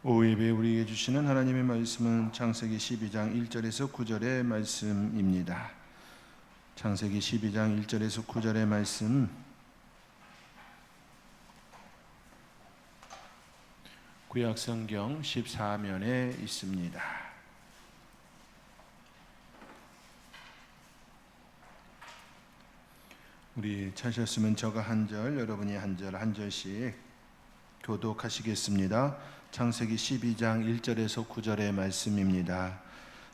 오후 예배 우리에게 주시는 하나님의 말씀은 창세기 12장 1절에서 9절의 말씀입니다. 창세기 12장 1절에서 9절의 말씀, 구약성경 14면에 있습니다. 우리 찾으셨으면 저가 한 절, 여러분이 한 절, 한 절씩 교독하시겠습니다. 창세기 12장 1절에서 9절의 말씀입니다.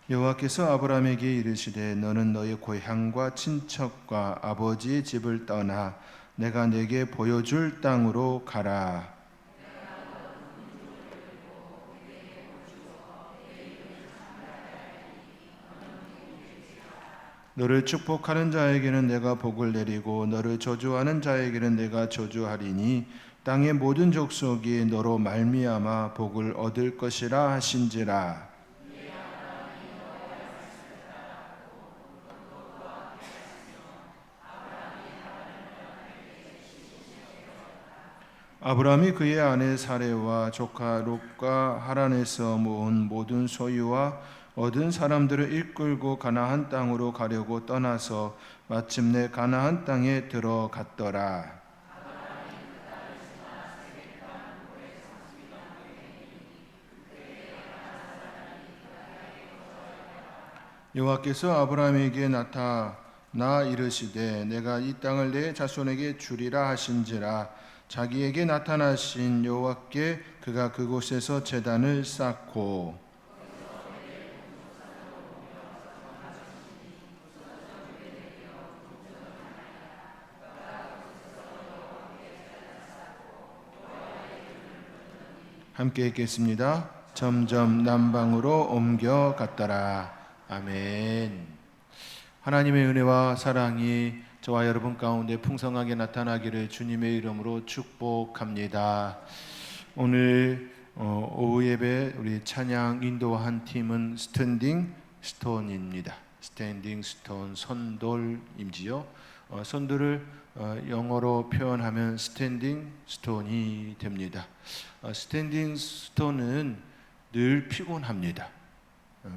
여호와께서 아브라함에게 이르시되 너는 너의 고향과 친척과 아버지의 집을 떠나 내가 네게 보여줄 땅으로 가라. 너를 축복하는 자에게는 내가 복을 내리고 너를 저주하는 자에게는 내가 저주하리니 땅의 모든 족속이 너로 말미암아 복을 얻을 것이라 하신지라. 아브라함이 그의 아내 사레와 조카 롯과 하란에서 모은 모든 소유와 얻은 사람들을 이끌고 가나안 땅으로 가려고 떠나서 마침내 가나안 땅에 들어갔더라. 여호와께서 아브라함에게 나타나 이르시되 내가 이 땅을 내 자손에게 주리라 하신지라. 자기에게 나타나신 여호와께 그가 그곳에서 제단을 쌓고 함께 읽겠습니다. 점점 남방으로 옮겨갔더라. 아멘. 하나님의 은혜와 사랑이 저와 여러분 가운데 풍성하게 나타나기를 주님의 이름으로 축복합니다. 오늘 오후 예배 우리 찬양 인도한 팀은 스탠딩 스톤입니다. 스탠딩 스톤, 선돌임지요. 선돌을 영어로 표현하면 스탠딩 스톤이 됩니다. 스탠딩 스톤은 늘 피곤합니다.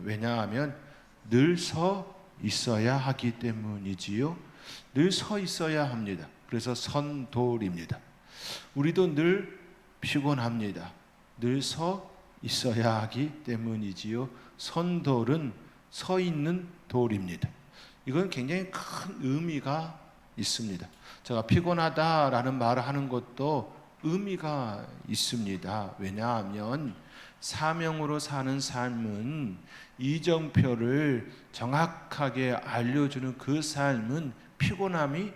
왜냐하면 늘 서 있어야 하기 때문이지요. 늘 서 있어야 합니다. 그래서 선돌입니다. 우리도 늘 피곤합니다. 늘 서 있어야 하기 때문이지요. 선돌은 서 있는 돌입니다. 이건 굉장히 큰 의미가 있습니다. 제가 피곤하다라는 말을 하는 것도 의미가 있습니다. 왜냐하면 사명으로 사는 삶은 이정표를 정확하게 알려주는 그 삶은 피곤함이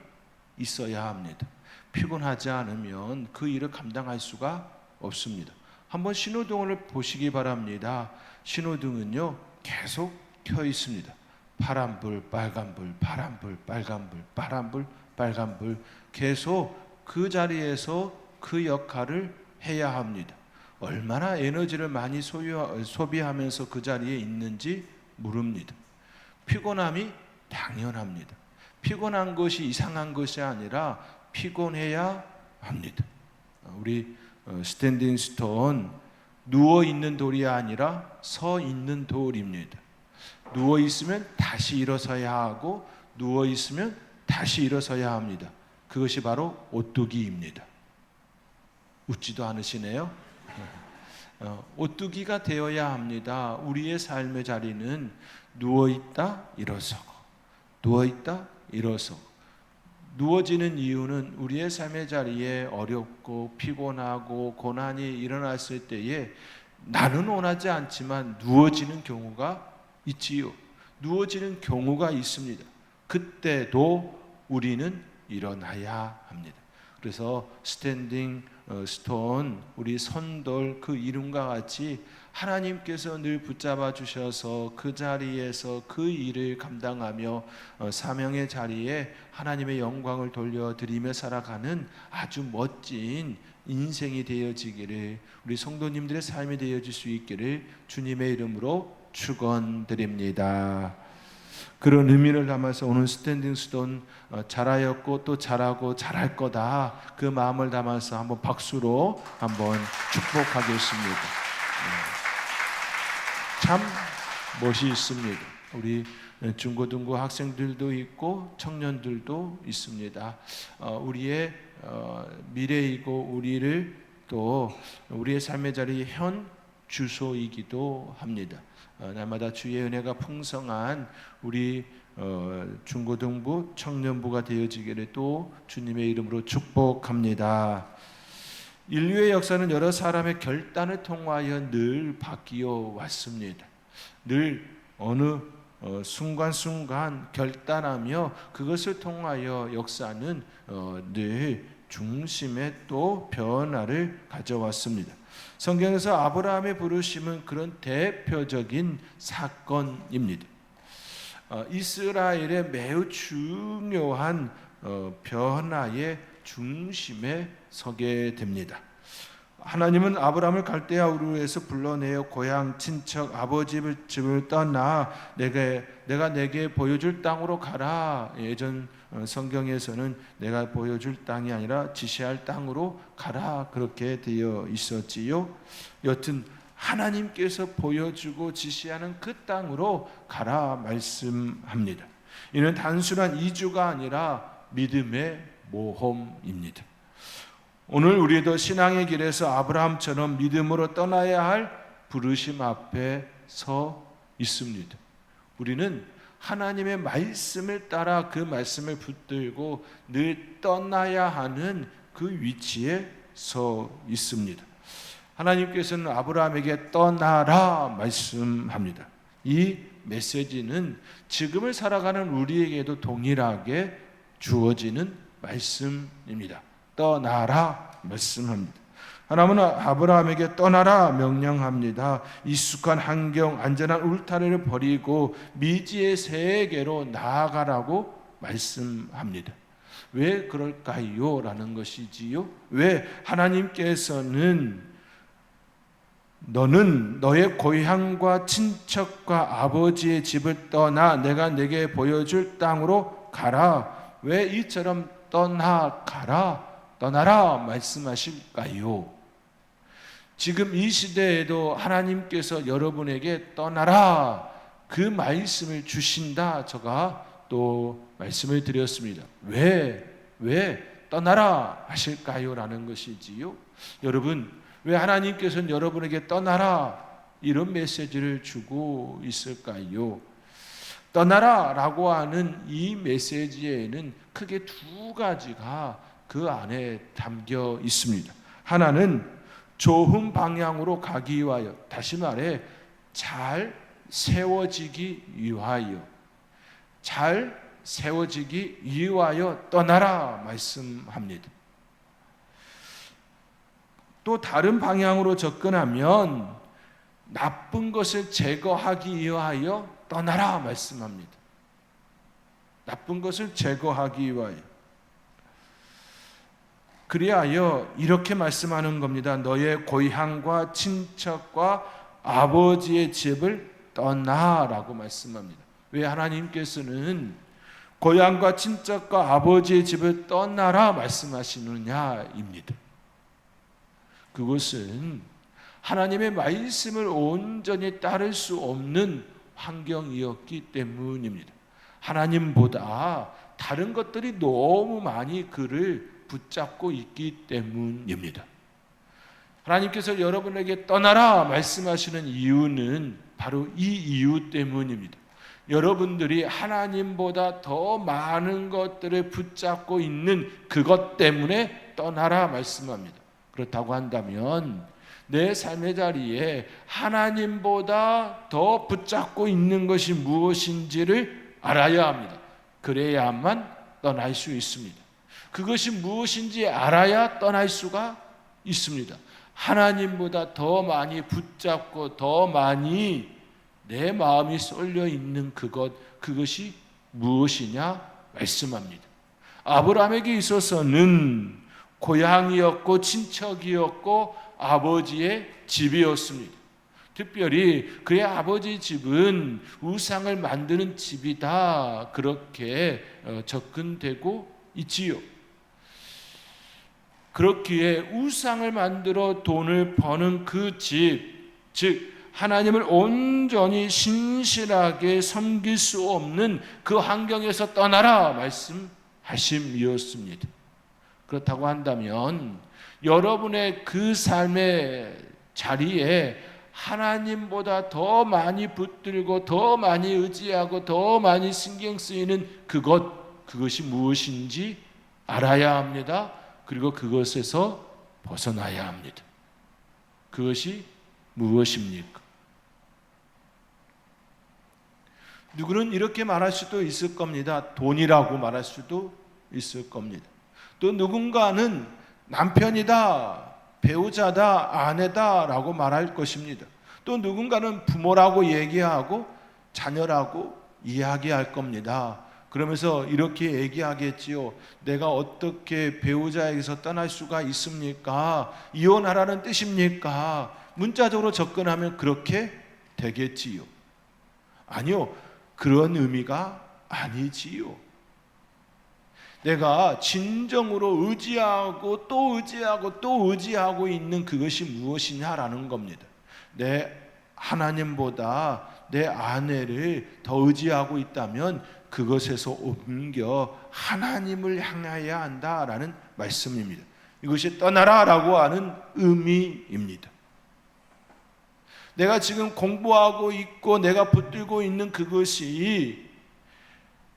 있어야 합니다. 피곤하지 않으면 그 일을 감당할 수가 없습니다. 한번 신호등을 보시기 바랍니다. 신호등은요 계속 켜 있습니다. 파란불, 빨간불, 파란불, 빨간불, 파란불, 빨간불, 계속 그 자리에서 그 역할을 해야 합니다. 얼마나 에너지를 많이 소비하면서 그 자리에 있는지 모릅니다. 피곤함이 당연합니다. 피곤한 것이 이상한 것이 아니라 피곤해야 합니다. 우리 스탠딩 스톤, 누워 있는 돌이 아니라 서 있는 돌입니다. 누워 있으면 다시 일어서야 하고 누워 있으면 다시 일어서야 합니다. 그것이 바로 오뚜기입니다. 웃지도 않으시네요. 오뚜기가 되어야 합니다. 우리의 삶의 자리는 누워있다 일어서고 누워있다 일어서고. 누워지는 이유는 우리의 삶의 자리에 어렵고 피곤하고 고난이 일어났을 때에 나는 원하지 않지만 누워지는 경우가 있지요. 누워지는 경우가 있습니다. 그때도 우리는 일어나야 합니다. 그래서 스탠딩 스톤, 우리 선돌 그 이름과 같이 하나님께서 늘 붙잡아 주셔서 그 자리에서 그 일을 감당하며 사명의 자리에 하나님의 영광을 돌려드리며 살아가는 아주 멋진 인생이 되어지기를, 우리 성도님들의 삶이 되어질 수 있기를 주님의 이름으로 축원드립니다. 그런 의미를 담아서 오늘 스탠딩 스톤 잘하였고 또 잘하고 잘할 거다, 그 마음을 담아서 한번 박수로 한번 축복하겠습니다. 참 멋있습니다. 우리 중고등부 학생들도 있고 청년들도 있습니다. 우리의 미래이고 우리를 또 우리의 삶의 자리 현 주소이기도 합니다. 날마다 주의 은혜가 풍성한 우리 중고등부 청년부가 되어지기를 또 주님의 이름으로 축복합니다. 인류의 역사는 여러 사람의 결단을 통하여 늘 바뀌어 왔습니다. 늘 어느 순간순간 결단하며 그것을 통하여 역사는 늘 중심에 또 변화를 가져왔습니다. 성경에서 아브라함의 부르심은 그런 대표적인 사건입니다. 이스라엘의 매우 중요한 변화의 중심에 서게 됩니다. 하나님은 아브라함을 갈대아 우르에서 불러내어 고향 친척 아버지 집을 떠나 내가 내게 보여줄 땅으로 가라. 예전 성경에서는 내가 보여줄 땅이 아니라 지시할 땅으로 가라 그렇게 되어 있었지요. 여튼 하나님께서 보여주고 지시하는 그 땅으로 가라 말씀합니다. 이는 단순한 이주가 아니라 믿음의 모험입니다. 오늘 우리도 신앙의 길에서 아브라함처럼 믿음으로 떠나야 할 부르심 앞에 서 있습니다. 우리는 하나님의 말씀을 따라 그 말씀을 붙들고 늘 떠나야 하는 그 위치에 서 있습니다. 하나님께서는 아브라함에게 떠나라 말씀합니다. 이 메시지는 지금을 살아가는 우리에게도 동일하게 주어지는 말씀입니다. 떠나라 말씀합니다. 하나님은 아브라함에게 떠나라 명령합니다. 익숙한 환경, 안전한 울타리를 버리고 미지의 세계로 나아가라고 말씀합니다. 왜 그럴까요? 라는 것이지요. 왜 하나님께서는 너는 너의 고향과 친척과 아버지의 집을 떠나 내가 내게 보여줄 땅으로 가라. 왜 이처럼 떠나라 말씀하실까요? 지금 이 시대에도 하나님께서 여러분에게 떠나라 그 말씀을 주신다. 제가 또 말씀을 드렸습니다. 왜 떠나라 하실까요? 라는 것이지요. 여러분, 왜 하나님께서는 여러분에게 떠나라 이런 메시지를 주고 있을까요? 떠나라 라고 하는 이 메시지에는 크게 두 가지가 그 안에 담겨 있습니다. 하나는 좋은 방향으로 가기 위하여, 다시 말해 잘 세워지기 위하여, 잘 세워지기 위하여 떠나라 말씀합니다. 또 다른 방향으로 접근하면 나쁜 것을 제거하기 위하여 떠나라 말씀합니다. 나쁜 것을 제거하기 위하여. 그리하여 이렇게 말씀하는 겁니다. 너의 고향과 친척과 아버지의 집을 떠나라고 말씀합니다. 왜 하나님께서는 고향과 친척과 아버지의 집을 떠나라 말씀하시느냐입니다. 그것은 하나님의 말씀을 온전히 따를 수 없는 환경이었기 때문입니다. 하나님보다 다른 것들이 너무 많이 그를 붙잡고 있기 때문입니다. 하나님께서 여러분에게 떠나라 말씀하시는 이유는 바로 이 이유 때문입니다. 여러분들이 하나님보다 더 많은 것들을 붙잡고 있는 그것 때문에 떠나라 말씀합니다. 그렇다고 한다면 내 삶의 자리에 하나님보다 더 붙잡고 있는 것이 무엇인지를 알아야 합니다. 그래야만 떠날 수 있습니다. 그것이 무엇인지 알아야 떠날 수가 있습니다. 하나님보다 더 많이 붙잡고 더 많이 내 마음이 쏠려 있는 그것이 무엇이냐 말씀합니다. 아브라함에게 있어서는 고향이었고 친척이었고 아버지의 집이었습니다. 특별히 그의 아버지 집은 우상을 만드는 집이다 그렇게 접근되고 있지요. 그렇기에 우상을 만들어 돈을 버는 그 집, 즉 하나님을 온전히 신실하게 섬길 수 없는 그 환경에서 떠나라 말씀하심이었습니다. 그렇다고 한다면 여러분의 그 삶의 자리에 하나님보다 더 많이 붙들고 더 많이 의지하고 더 많이 신경 쓰이는 그것이 무엇인지 알아야 합니다. 그리고 그것에서 벗어나야 합니다. 그것이 무엇입니까? 누구는 이렇게 말할 수도 있을 겁니다. 돈이라고 말할 수도 있을 겁니다. 또 누군가는 남편이다, 배우자다, 아내다라고 말할 것입니다. 또 누군가는 부모라고 얘기하고 자녀라고 이야기할 겁니다. 그러면서 이렇게 얘기하겠지요. 내가 어떻게 배우자에게서 떠날 수가 있습니까? 이혼하라는 뜻입니까? 문자적으로 접근하면 그렇게 되겠지요. 아니요, 그런 의미가 아니지요. 내가 진정으로 의지하고 또 의지하고 또 의지하고 있는 그것이 무엇이냐라는 겁니다. 내 하나님보다 내 아내를 더 의지하고 있다면 그것에서 옮겨 하나님을 향하여야 한다라는 말씀입니다. 이것이 떠나라라고 하는 의미입니다. 내가 지금 공부하고 있고 내가 붙들고 있는 그것이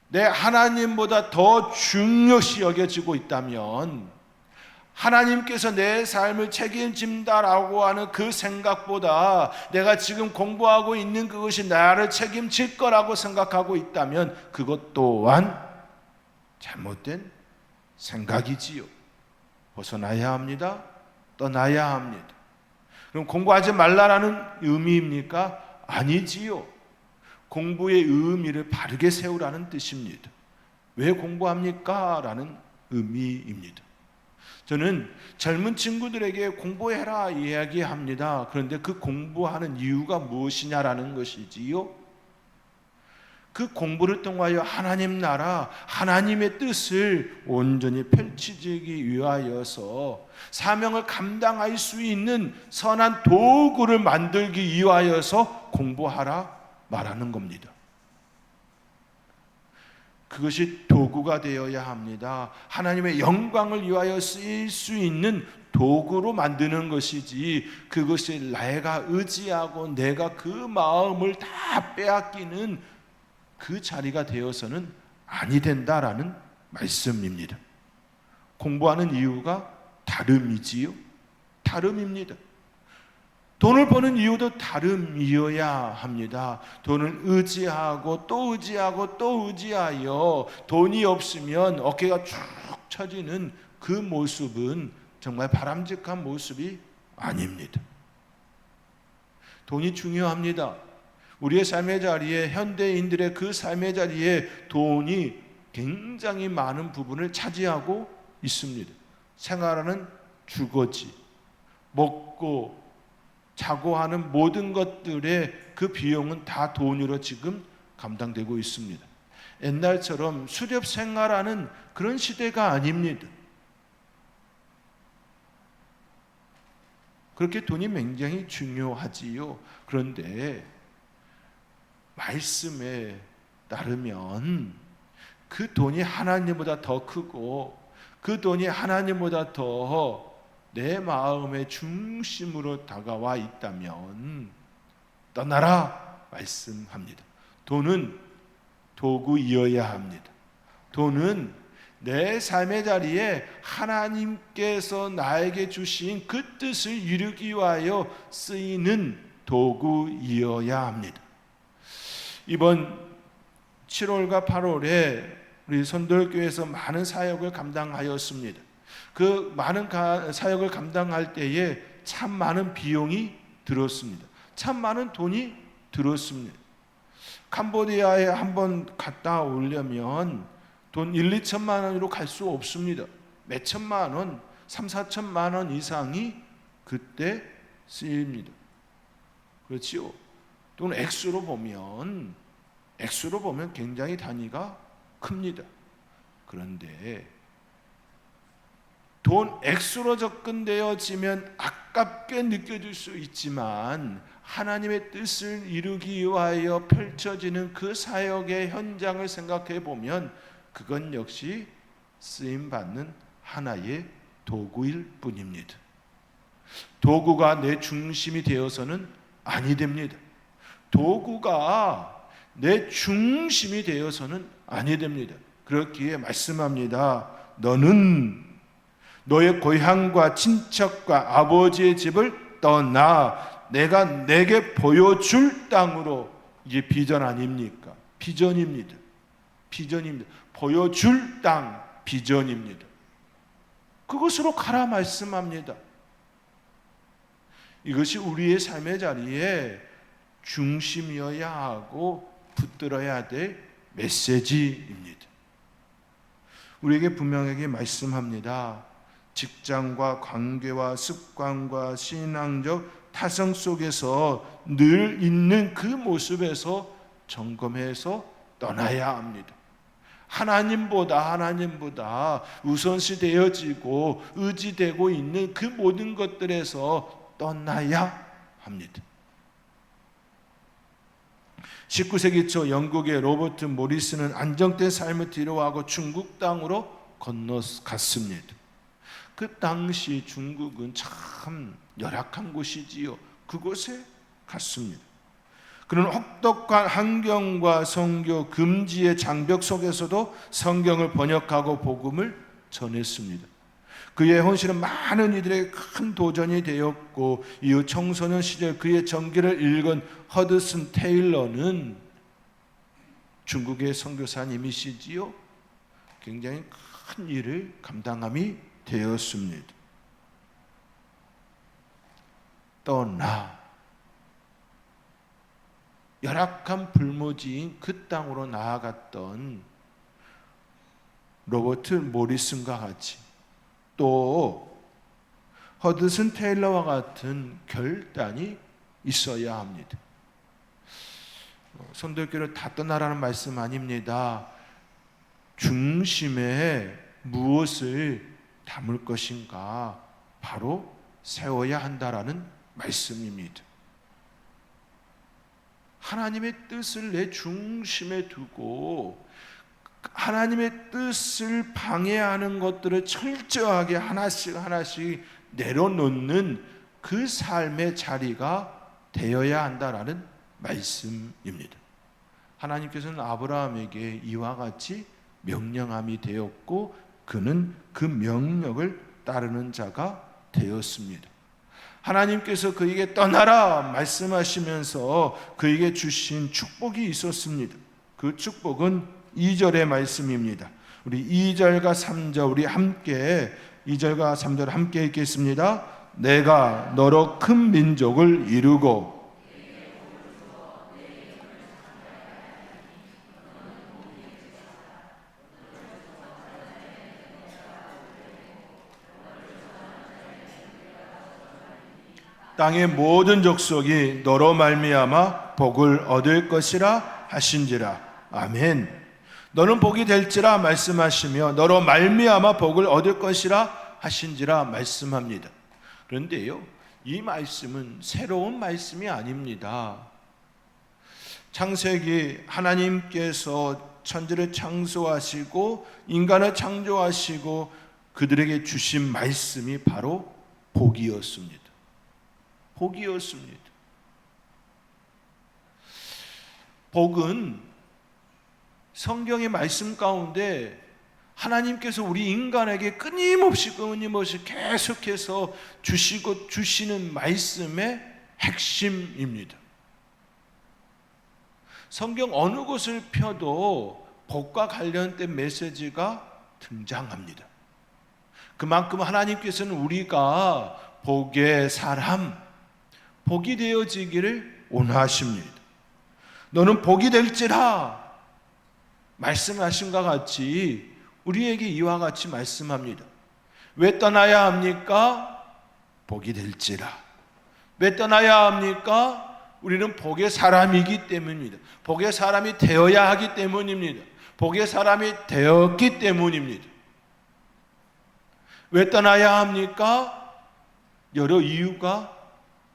내 하나님보다 더 중요시 여겨지고 있다면 하나님께서 내 삶을 책임진다라고 하는 그 생각보다 내가 지금 공부하고 있는 그것이 나를 책임질 거라고 생각하고 있다면 그것 또한 잘못된 생각이지요. 벗어나야 합니다. 떠나야 합니다. 그럼 공부하지 말라라는 의미입니까? 아니지요. 공부의 의미를 바르게 세우라는 뜻입니다. 왜 공부합니까? 라는 의미입니다. 저는 젊은 친구들에게 공부해라 이야기합니다. 그런데 그 공부하는 이유가 무엇이냐라는 것이지요. 그 공부를 통하여 하나님 나라, 하나님의 뜻을 온전히 펼치기 위하여서 사명을 감당할 수 있는 선한 도구를 만들기 위하여서 공부하라 말하는 겁니다. 그것이 도구가 되어야 합니다. 하나님의 영광을 위하여 쓰일 수 있는 도구로 만드는 것이지 그것이 내가 의지하고 내가 그 마음을 다 빼앗기는 그 자리가 되어서는 아니 된다라는 말씀입니다. 공부하는 이유가 다름이지요. 다름입니다. 돈을 버는 이유도 다름이어야 합니다. 돈을 의지하고 또 의지하고 또 의지하여 돈이 없으면 어깨가 쭉 처지는 그 모습은 정말 바람직한 모습이 아닙니다. 돈이 중요합니다. 우리의 삶의 자리에, 현대인들의 그 삶의 자리에 돈이 굉장히 많은 부분을 차지하고 있습니다. 생활하는 주거지, 먹고 자고 하는 모든 것들의 그 비용은 다 돈으로 지금 감당되고 있습니다. 옛날처럼 수렵 생활하는 그런 시대가 아닙니다. 그렇게 돈이 굉장히 중요하지요. 그런데 말씀에 따르면 그 돈이 하나님보다 더 크고 그 돈이 하나님보다 더 내 마음의 중심으로 다가와 있다면 떠나라 말씀합니다. 돈은 도구이어야 합니다. 돈은 내 삶의 자리에 하나님께서 나에게 주신 그 뜻을 이루기 위하여 쓰이는 도구이어야 합니다. 이번 7월과 8월에 우리 선돌교회에서 많은 사역을 감당하였습니다. 그 많은 사역을 감당할 때에 참 많은 비용이 들었습니다. 참 많은 돈이 들었습니다. 캄보디아에 한번 갔다 오려면 돈 1, 2천만 원으로 갈 수 없습니다. 몇 천만 원, 3, 4천만 원 이상이 그때 쓰입니다. 그렇지요? 또는 액수로 보면 굉장히 단위가 큽니다. 그런데 돈 액수로 접근되어지면 아깝게 느껴질 수 있지만 하나님의 뜻을 이루기 위하여 펼쳐지는 그 사역의 현장을 생각해 보면 그건 역시 쓰임받는 하나의 도구일 뿐입니다. 도구가 내 중심이 되어서는 아니 됩니다. 도구가 내 중심이 되어서는 아니 됩니다. 그렇기에 말씀합니다. 너는 너의 고향과 친척과 아버지의 집을 떠나 내가 내게 보여줄 땅으로. 이게 비전 아닙니까? 비전입니다. 비전입니다. 보여줄 땅, 비전입니다. 그것으로 가라 말씀합니다. 이것이 우리의 삶의 자리에 중심이어야 하고 붙들어야 될 메시지입니다. 우리에게 분명하게 말씀합니다. 직장과 관계와 습관과 신앙적 타성 속에서 늘 있는 그 모습에서 점검해서 떠나야 합니다. 하나님보다 우선시 되어지고 의지되고 있는 그 모든 것들에서 떠나야 합니다. 19세기 초 영국의 로버트 모리스는 안정된 삶을 뒤로하고 중국 땅으로 건너갔습니다. 그 당시 중국은 참 열악한 곳이지요. 그곳에 갔습니다. 그는 혹독한 환경과 성교 금지의 장벽 속에서도 성경을 번역하고 복음을 전했습니다. 그의 헌신은 많은 이들에게 큰 도전이 되었고 이후 청소년 시절 그의 전기를 읽은 허드슨 테일러는 중국의 선교사님이시지요. 굉장히 큰 일을 감당함이 되었습니다. 떠나 열악한 불모지인 그 땅으로 나아갔던 로버트 모리슨과 같이 또 허드슨 테일러와 같은 결단이 있어야 합니다. 선도교를 다 떠나라는 말씀 아닙니다. 중심에 무엇을 담을 것인가 바로 세워야 한다라는 말씀입니다. 하나님의 뜻을 내 중심에 두고 하나님의 뜻을 방해하는 것들을 철저하게 하나씩 내려놓는 그 삶의 자리가 되어야 한다라는 말씀입니다. 하나님께서는 아브라함에게 이와 같이 명령함이 되었고 그는 그 명령을 따르는 자가 되었습니다. 하나님께서 그에게 떠나라 말씀하시면서 그에게 주신 축복이 있었습니다. 그 축복은 2절의 말씀입니다. 우리 2절과 3절 우리 함께 2절과 3절 함께 읽겠습니다. 내가 너로 큰 민족을 이루고 땅의 모든 족속이 너로 말미암아 복을 얻을 것이라 하신지라. 아멘. 너는 복이 될지라 말씀하시며 너로 말미암아 복을 얻을 것이라 하신지라 말씀합니다. 그런데요, 이 말씀은 새로운 말씀이 아닙니다. 창세기 하나님께서 천지를 창조하시고 인간을 창조하시고 그들에게 주신 말씀이 바로 복이었습니다. 복이었습니다. 복은 성경의 말씀 가운데 하나님께서 우리 인간에게 끊임없이 계속해서 주시고 주시는 말씀의 핵심입니다. 성경 어느 곳을 펴도 복과 관련된 메시지가 등장합니다. 그만큼 하나님께서는 우리가 복의 사람, 복이 되어지기를 원하십니다. 너는 복이 될지라 말씀하신 것 같이 우리에게 이와 같이 말씀합니다. 왜 떠나야 합니까? 복이 될지라. 왜 떠나야 합니까? 우리는 복의 사람이기 때문입니다. 복의 사람이 되어야 하기 때문입니다. 복의 사람이 되었기 때문입니다. 왜 떠나야 합니까? 여러 이유가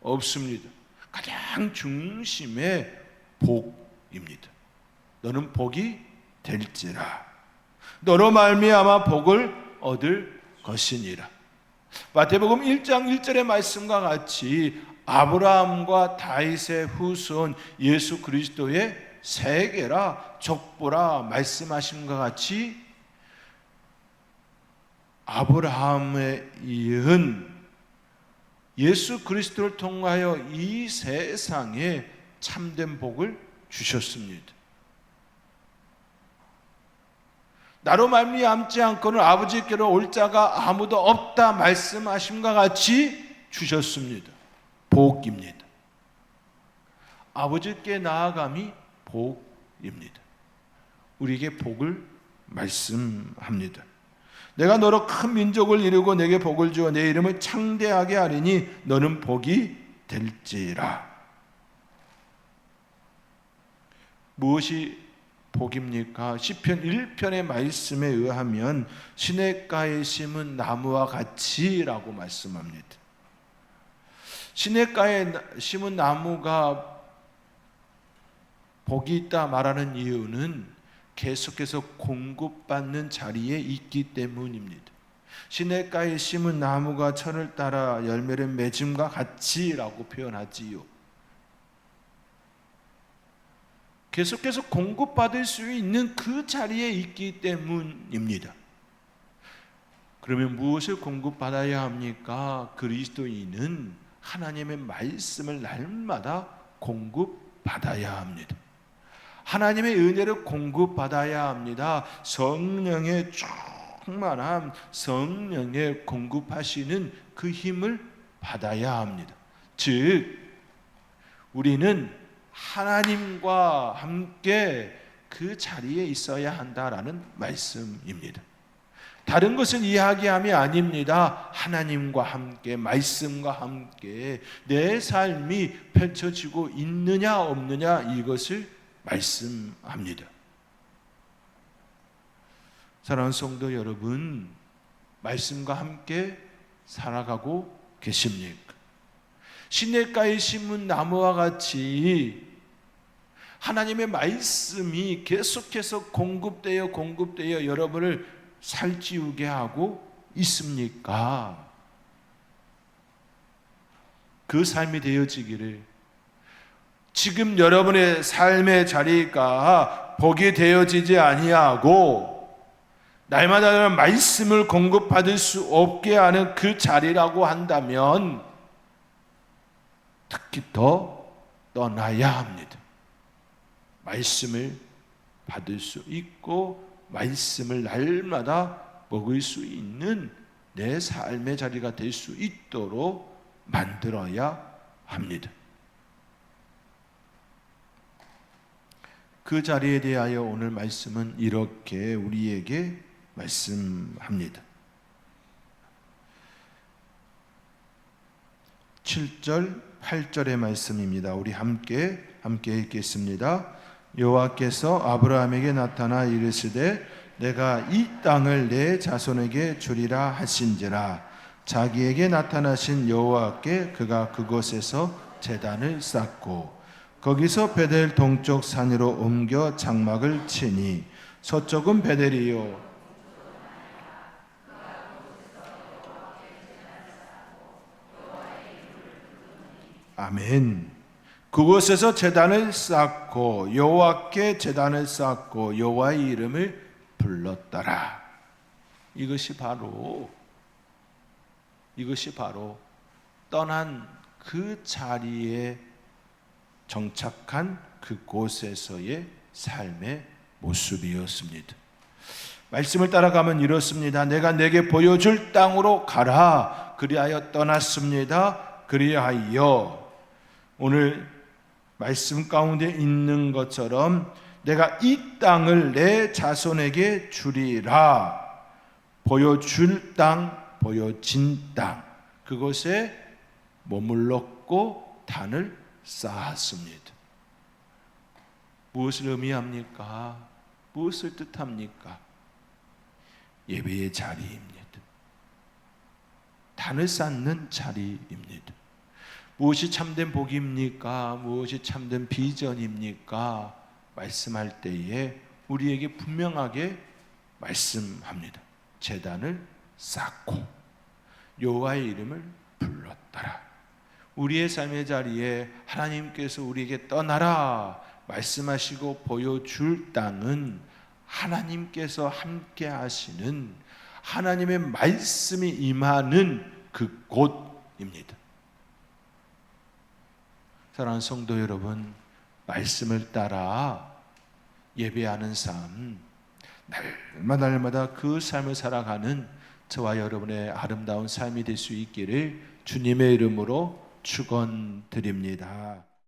없습니다. 가장 중심의 복입니다. 너는 복이 될지라. 너로 말미암아 복을 얻을 것이니라. 마태복음 1장 1절의 말씀과 같이 아브라함과 다윗의 후손 예수 그리스도의 세계라 족보라 말씀하심과 같이 아브라함에 이은 예수 그리스도를 통하여 이 세상에 참된 복을 주셨습니다. 나로 말미암지 않고는 아버지께로 올 자가 아무도 없다 말씀하심과 같이 주셨습니다. 복입니다. 아버지께 나아감이 복입니다. 우리에게 복을 말씀합니다. 내가 너로 큰 민족을 이루고 내게 복을 주어 내 이름을 창대하게 하리니 너는 복이 될지라. 무엇이 복입니까? 시편 1편의 말씀에 의하면 시냇가에 심은 나무와 같이라고 말씀합니다. 시냇가에 심은 나무가 복이 있다 말하는 이유는 계속해서 공급받는 자리에 있기 때문입니다. 시냇가에 심은 나무가 철을 따라 열매를 맺음과 같이라고 표현하지요. 계속해서 공급받을 수 있는 그 자리에 있기 때문입니다. 그러면 무엇을 공급받아야 합니까? 그리스도인은 하나님의 말씀을 날마다 공급받아야 합니다. 하나님의 은혜를 공급받아야 합니다. 성령의 충만함, 성령의 공급하시는 그 힘을 받아야 합니다. 즉 우리는 하나님과 함께 그 자리에 있어야 한다라는 말씀입니다. 다른 것을 이야기함이 아닙니다. 하나님과 함께, 말씀과 함께 내 삶이 펼쳐지고 있느냐 없느냐 이것을 말씀합니다. 사랑하는 성도 여러분, 말씀과 함께 살아가고 계십니까? 시냇가에 심은 나무와 같이 하나님의 말씀이 계속해서 공급되어 여러분을 살찌우게 하고 있습니까? 그 삶이 되어지기를, 지금 여러분의 삶의 자리가 복이 되어지지 아니하고 날마다 말씀을 공급받을 수 없게 하는 그 자리라고 한다면 특히 더 떠나야 합니다. 말씀을 받을 수 있고 말씀을 날마다 먹을 수 있는 내 삶의 자리가 될 수 있도록 만들어야 합니다. 그 자리에 대하여 오늘 말씀은 이렇게 우리에게 말씀합니다. 7절, 8절의 말씀입니다. 우리 함께 읽겠습니다. 여호와께서 아브라함에게 나타나 이르시되 내가 이 땅을 내 자손에게 주리라 하신지라. 자기에게 나타나신 여호와께 그가 그곳에서 제단을 쌓고 거기서 베델 동쪽 산으로 옮겨 장막을 치니 서쪽은 베델이요 아멘. 그곳에서 제단을 쌓고 여호와께 제단을 쌓고 여호와의 이름을 불렀더라. 이것이 바로 떠난 그 자리에 정착한 그곳에서의 삶의 모습이었습니다. 말씀을 따라가면 이렇습니다. 내가 내게 보여줄 땅으로 가라. 그리하여 떠났습니다. 그리하여 오늘 말씀 가운데 있는 것처럼 내가 이 땅을 내 자손에게 주리라. 보여줄 땅, 보여진 땅, 그곳에 머물렀고 단을 쌓았습니다. 무엇을 의미합니까? 무엇을 뜻합니까? 예배의 자리입니다. 단을 쌓는 자리입니다. 무엇이 참된 복입니까? 무엇이 참된 비전입니까? 말씀할 때에 우리에게 분명하게 말씀합니다. 제단을 쌓고 여호와의 이름을 불렀더라. 우리의 삶의 자리에 하나님께서 우리에게 떠나라 말씀하시고 보여줄 땅은 하나님께서 함께 하시는 하나님의 말씀이 임하는 그 곳입니다. 사랑하는 성도 여러분, 말씀을 따라 예배하는 삶, 날마다 그 삶을 살아가는 저와 여러분의 아름다운 삶이 될 수 있기를 주님의 이름으로 축원드립니다.